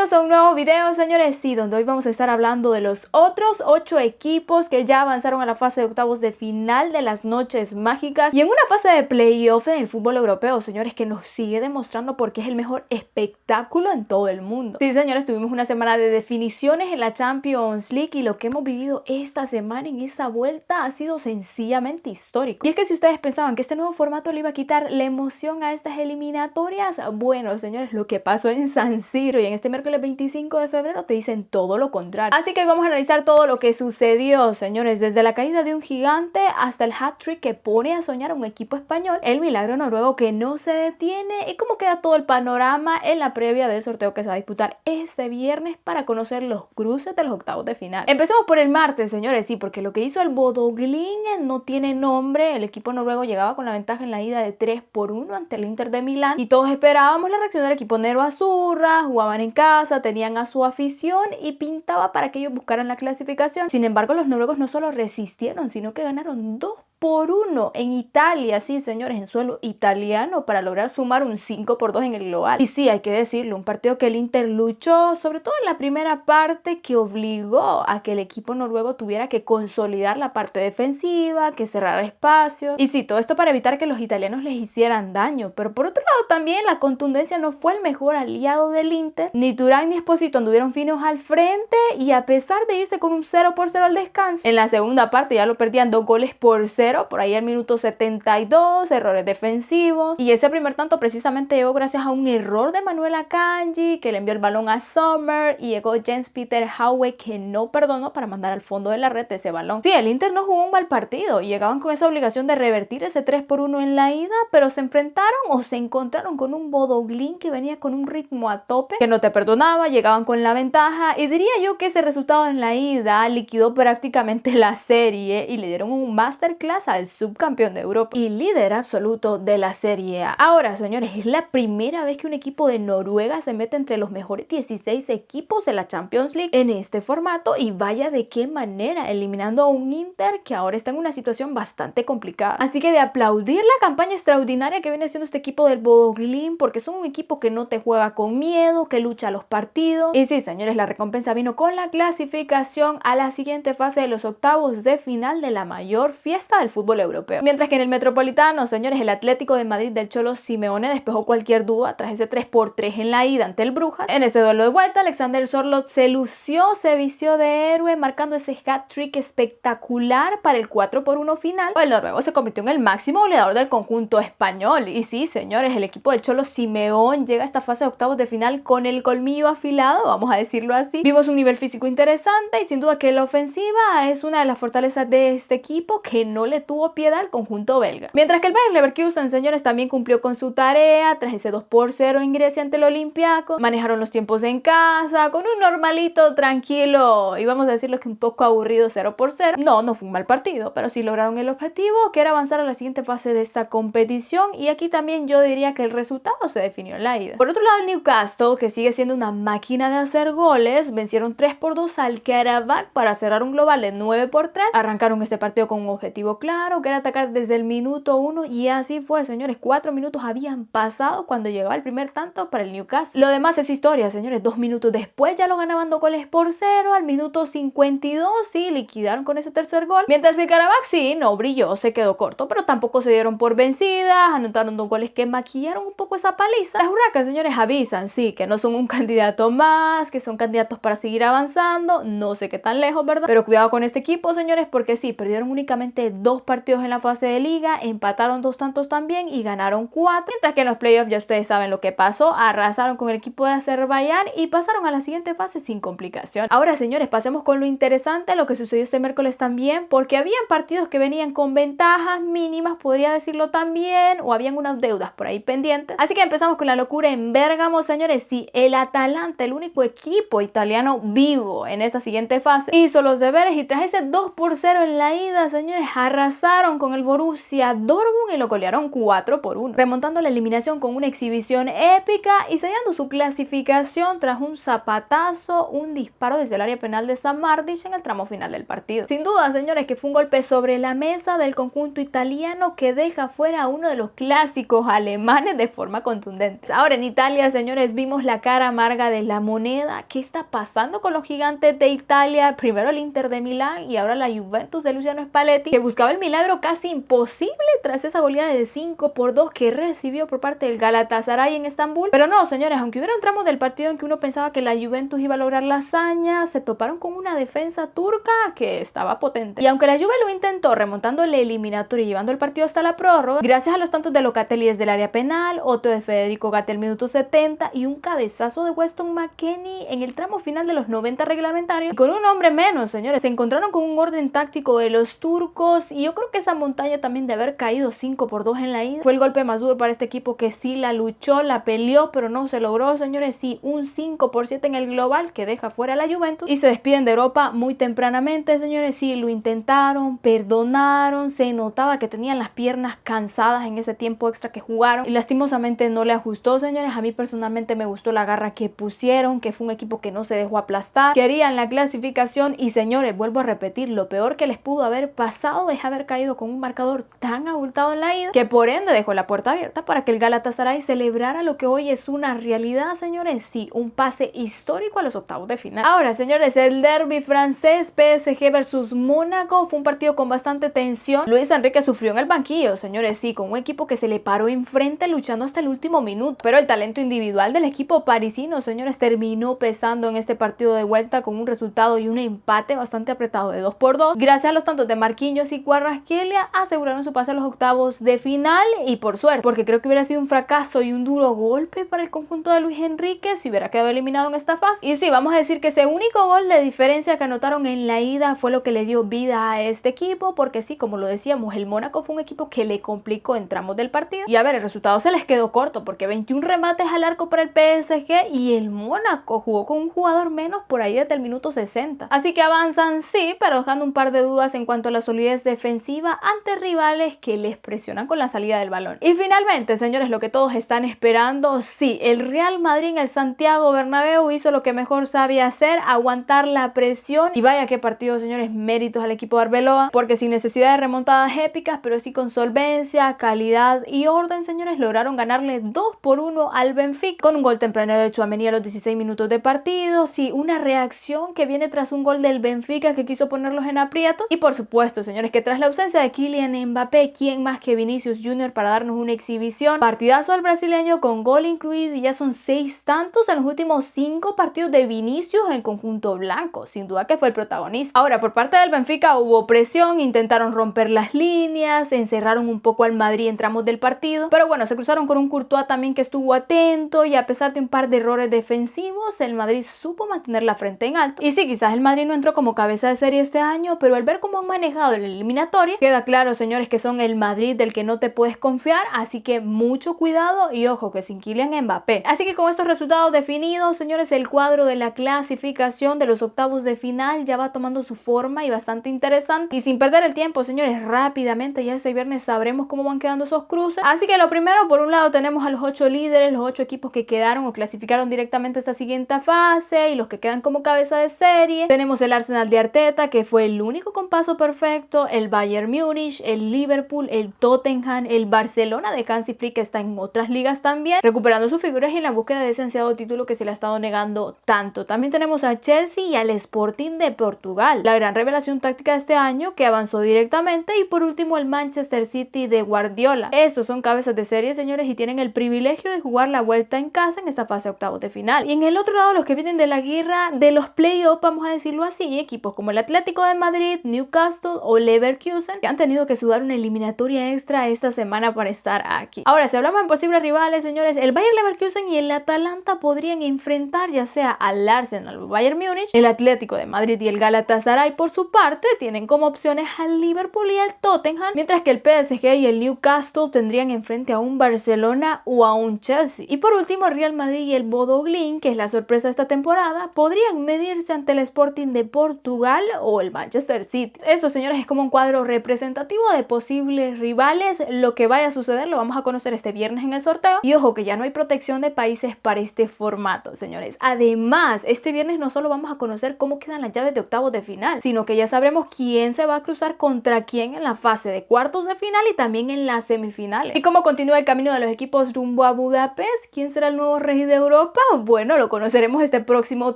bienvenidos a un nuevo video, señores, sí, donde hoy vamos a estar hablando de los otros 8 equipos que ya avanzaron a la fase de octavos de final de las noches mágicas y en una fase de playoff en el fútbol europeo, señores, que nos sigue demostrando por qué es el mejor espectáculo en todo el mundo. Sí, señores, tuvimos una semana de definiciones en la Champions League y lo que hemos vivido esta semana en esa vuelta ha sido sencillamente histórico. Y es que si ustedes pensaban que este nuevo formato le iba a quitar la emoción a estas eliminatorias, bueno, señores, lo que pasó en San Siro y en este miércoles 25 de febrero te dicen todo lo contrario. Así que hoy vamos a analizar todo lo que sucedió, señores, desde la caída de un gigante hasta el hat-trick que pone a soñar a un equipo español, el milagro noruego que no se detiene y cómo queda todo el panorama en la previa del sorteo que se va a disputar este viernes para conocer los cruces de los octavos de final. Empecemos por el martes, señores, sí, porque lo que hizo el Bodø Glimt no tiene nombre. El equipo noruego llegaba con la ventaja en la ida de 3-1 ante el Inter de Milán y todos esperábamos la reacción del equipo Nero Azzurra. Jugaban en casa, tenían a su afición y pintaba para que ellos buscaran la clasificación. Sin embargo, los noruegos no solo resistieron, sino que ganaron 2-1 en Italia, sí, señores, en suelo italiano, para lograr sumar un 5-2 en el global. Y sí, hay que decirlo, un partido que el Inter luchó, sobre todo en la primera parte, que obligó a que el equipo noruego tuviera que consolidar la parte defensiva, que cerrara espacio. Y sí, todo esto para evitar que los italianos les hicieran daño. Pero por otro lado también la contundencia no fue el mejor aliado del Inter. Ni Thuram ni Esposito anduvieron finos al frente y a pesar de irse con un 0-0 al descanso, en la segunda parte ya lo perdían 2-0, por ahí al minuto 72, errores defensivos. Y ese primer tanto precisamente llegó gracias a un error de Manuel Akanji, que le envió el balón a Sommer, y llegó Jens-Peter Hauge, que no perdonó para mandar al fondo de la red ese balón. Sí, el Inter no jugó un mal partido y llegaban con esa obligación de revertir ese 3-1 en la ida, pero se enfrentaron o se encontraron con un Bodø Glimt que venía con un ritmo a tope, que no te perdonaba, llegaban con la ventaja y diría yo que ese resultado en la ida liquidó prácticamente la serie y le dieron un masterclass al subcampeón de Europa y líder absoluto de la Serie A. Ahora, señores, es la primera vez que un equipo de Noruega se mete entre los mejores 16 equipos de la Champions League en este formato y vaya de qué manera, eliminando a un Inter que ahora está en una situación bastante complicada. Así que de aplaudir la campaña extraordinaria que viene haciendo este equipo del Bodø Glimt, porque son un equipo que no te juega con miedo, que lucha los partidos. Y sí, señores, la recompensa vino con la clasificación a la siguiente fase de los octavos de final de la mayor fiesta del fútbol europeo. Mientras que en el Metropolitano, señores, el Atlético de Madrid del Cholo Simeone despejó cualquier duda tras ese 3-3 en la ida ante el Brujas. En este duelo de vuelta, Alexander Sørloth se lució, se vistió de héroe, marcando ese hat-trick espectacular para el 4-1 final. El noruego se convirtió en el máximo goleador del conjunto español. Y sí, señores, el equipo del Cholo Simeone llega a esta fase de octavos de final con el colmillo afilado, vamos a decirlo así. Vimos un nivel físico interesante y sin duda que la ofensiva es una de las fortalezas de este equipo que no le tuvo piedad al conjunto belga. Mientras que el Bayer Leverkusen, señores, también cumplió con su tarea tras ese 2-0 en Grecia ante el Olympiacos. Manejaron los tiempos en casa con un normalito, tranquilo y vamos a decirlo que un poco aburrido 0-0. No fue un mal partido, pero sí lograron el objetivo, que era avanzar a la siguiente fase de esta competición, y aquí también yo diría que el resultado se definió en la ida. Por otro lado, el Newcastle, que sigue siendo una máquina de hacer goles, vencieron 3-2 al Karabakh para cerrar un global de 9-3. Arrancaron este partido con un objetivo claro, que era atacar desde el minuto 1 y así fue, señores. 4 minutos habían pasado cuando llegaba el primer tanto para el Newcastle. Lo demás es historia, señores. 2 minutos después ya lo ganaban 2-0 al minuto 52, sí, liquidaron con ese tercer gol. Mientras el Karabakh sí, no brilló, se quedó corto, pero tampoco se dieron por vencidas, anotaron 2 goles que maquillaron un poco esa paliza. Las Huracas, señores, avisan, sí, que no son un candidato más, que son candidatos para seguir avanzando, no sé qué tan lejos, ¿verdad? Pero cuidado con este equipo, señores, porque sí, perdieron únicamente 2 partidos en la fase de liga, empataron 2 tantos también y ganaron 4, mientras que en los playoffs ya ustedes saben lo que pasó, arrasaron con el equipo de Azerbaiyán y pasaron a la siguiente fase sin complicación. Ahora, señores, pasemos con lo interesante, lo que sucedió este miércoles también, porque habían partidos que venían con ventajas mínimas, podría decirlo también, o habían unas deudas por ahí pendientes. Así que empezamos con la locura en Bérgamo, señores. Sí, el Atalanta, el único equipo italiano vivo en esta siguiente fase, hizo los deberes y tras ese 2-0 en la ida, señores, arrasó arrasaron con el Borussia Dortmund y lo golearon 4-1, remontando la eliminación con una exhibición épica y sellando su clasificación tras un zapatazo, un disparo desde el área penal de Sam Martic en el tramo final del partido. Sin duda, señores, que fue un golpe sobre la mesa del conjunto italiano que deja fuera a uno de los clásicos alemanes de forma contundente. Ahora en Italia, señores, vimos la cara amarga de la moneda. ¿Qué está pasando con los gigantes de Italia? Primero el Inter de Milán y ahora la Juventus de Luciano Spalletti, que buscaba el milagro casi imposible tras esa goleada de 5-2 que recibió por parte del Galatasaray en Estambul. Pero no, señores, aunque hubiera un tramo del partido en que uno pensaba que la Juventus iba a lograr la hazaña, se toparon con una defensa turca que estaba potente. Y aunque la Juve lo intentó remontando el eliminatorio y llevando el partido hasta la prórroga, gracias a los tantos de Locatelli desde el área penal, otro de Federico Gatti al minuto 70 y un cabezazo de Weston McKennie en el tramo final de los 90 reglamentarios, y con un hombre menos, señores, se encontraron con un orden táctico de los turcos. Y yo creo que esa montaña también de haber caído 5-2 en la ida fue el golpe más duro para este equipo, que sí la luchó, la peleó, pero no se logró, señores. Sí, un 5-7 en el global que deja fuera a la Juventus y se despiden de Europa muy tempranamente, señores. Sí, lo intentaron, perdonaron, se notaba que tenían las piernas cansadas en ese tiempo extra que jugaron y lastimosamente no le ajustó, señores. A mí personalmente me gustó la garra que pusieron, que fue un equipo que no se dejó aplastar, querían la clasificación y, señores, vuelvo a repetir, lo peor que les pudo haber pasado es haber caído con un marcador tan abultado en la ida, que por ende dejó la puerta abierta para que el Galatasaray celebrara lo que hoy es una realidad, señores. Sí, un pase histórico a los octavos de final. Ahora, señores, el derbi francés PSG versus Mónaco fue un partido con bastante tensión. Luis Enrique sufrió en el banquillo, señores, sí, con un equipo que se le paró enfrente luchando hasta el último minuto, pero el talento individual del equipo parisino, señores, terminó pesando en este partido de vuelta con un resultado y un empate bastante apretado de 2-2. Gracias a los tantos de Marquinhos y Kvaratskhelia aseguraron su pase a los octavos de final, y por suerte, porque creo que hubiera sido un fracaso y un duro golpe para el conjunto de Luis Enrique si hubiera quedado eliminado en esta fase. Y sí, vamos a decir que ese único gol de diferencia que anotaron en la ida fue lo que le dio vida a este equipo, porque sí, como lo decíamos, el Mónaco fue un equipo que le complicó en tramos del partido. Y a ver, el resultado se les quedó corto, porque 21 remates al arco para el PSG y el Mónaco jugó con un jugador menos por ahí desde el minuto 60. Así que avanzan, sí, pero dejando un par de dudas en cuanto a la solidez defensiva ante rivales que les presionan con la salida del balón. Y finalmente, señores, lo que todos están esperando, sí, el Real Madrid en el Santiago Bernabéu hizo lo que mejor sabía hacer, aguantar la presión. Y vaya qué partido, señores, méritos al equipo de Arbeloa, porque sin necesidad de remontadas épicas, pero sí con solvencia, calidad y orden, señores, lograron ganarle 2-1 al Benfica con un gol temprano de Tchouaméni a los 16 minutos de partido. Sí, una reacción que viene tras un gol del Benfica que quiso ponerlos en aprietos. Y por supuesto, señores, que tras la ausencia de Kylian Mbappé, ¿quién más que Vinicius Jr. para darnos una exhibición? Partidazo al brasileño con gol incluido, y ya son 6 tantos en los últimos 5 partidos de Vinicius en el conjunto blanco. Sin duda que fue el protagonista. Ahora, por parte del Benfica hubo presión, intentaron romper las líneas, encerraron un poco al Madrid en tramos del partido, pero bueno, se cruzaron con un Courtois también que estuvo atento, y a pesar de un par de errores defensivos, el Madrid supo mantener la frente en alto. Y sí, quizás el Madrid no entró como cabeza de serie este año, pero al ver cómo han manejado el eliminatorio, queda claro, señores, que son el Madrid del que no te puedes confiar, así que mucho cuidado y ojo que sin Kylian Mbappé. Así que con estos resultados definidos, señores, el cuadro de la clasificación de los octavos de final ya va tomando su forma y bastante interesante. Y sin perder el tiempo, señores, rápidamente ya este viernes sabremos cómo van quedando esos cruces. Así que lo primero, por un lado tenemos a los 8 líderes, los 8 equipos que quedaron o clasificaron directamente a esta siguiente fase, y los que quedan como cabeza de serie. Tenemos el Arsenal de Arteta, que fue el único con paso perfecto, el Bayern Múnich, el Liverpool, el Tottenham, el Barcelona de Hansi Flick, que está en otras ligas también, recuperando sus figuras y en la búsqueda de ese ansiado título que se le ha estado negando tanto. También tenemos a Chelsea y al Sporting de Portugal, la gran revelación táctica de este año que avanzó directamente, y por último el Manchester City de Guardiola. Estos son cabezas de serie, señores, y tienen el privilegio de jugar la vuelta en casa en esta fase de octavos de final. Y en el otro lado, los que vienen de la guerra de los playoffs, vamos a decirlo así, equipos como el Atlético de Madrid, Newcastle o Leverkusen, que han tenido que sudar una eliminatoria extra esta semana para estar aquí. Ahora, si hablamos de posibles rivales, señores, el Bayer Leverkusen y el Atalanta podrían enfrentar ya sea al Arsenal o Bayern Múnich. El Atlético de Madrid y el Galatasaray, por su parte, tienen como opciones al Liverpool y al Tottenham, mientras que el PSG y el Newcastle tendrían enfrente a un Barcelona o a un Chelsea. Y por último, el Real Madrid y el Bodo Glimt, que es la sorpresa de esta temporada, podrían medirse ante el Sporting de Portugal o el Manchester City. Esto, señores, es como un cuadro cuadro representativo de posibles rivales. Lo que vaya a suceder lo vamos a conocer este viernes en el sorteo. Y ojo que ya no hay protección de países para este formato, señores. Además, este viernes no solo vamos a conocer cómo quedan las llaves de octavos de final, sino que ya sabremos quién se va a cruzar contra quién en la fase de cuartos de final y también en las semifinales. Y cómo continúa el camino de los equipos rumbo a Budapest. ¿Quién será el nuevo rey de Europa? Bueno, lo conoceremos este próximo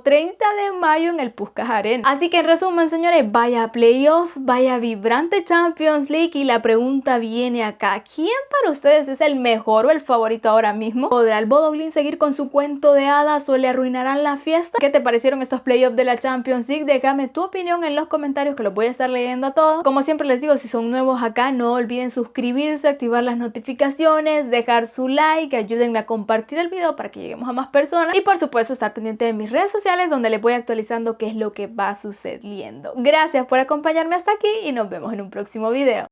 30 de mayo en el Puskás Arena. Así que en resumen, señores, vaya playoff, vaya vibrante Champions League, y la pregunta viene acá: ¿quién para ustedes es el mejor o el favorito ahora mismo? ¿Podrá el Bodo Glimt seguir con su cuento de hadas o le arruinarán la fiesta? ¿Qué te parecieron estos playoffs de la Champions League? Déjame tu opinión en los comentarios, que los voy a estar leyendo a todos. Como siempre les digo, si son nuevos acá, no olviden suscribirse, activar las notificaciones, dejar su like, ayúdenme a compartir el video para que lleguemos a más personas, y por supuesto estar pendiente de mis redes sociales, donde les voy actualizando qué es lo que va sucediendo. Gracias por acompañarme hasta aquí y nos vemos en un próximo video.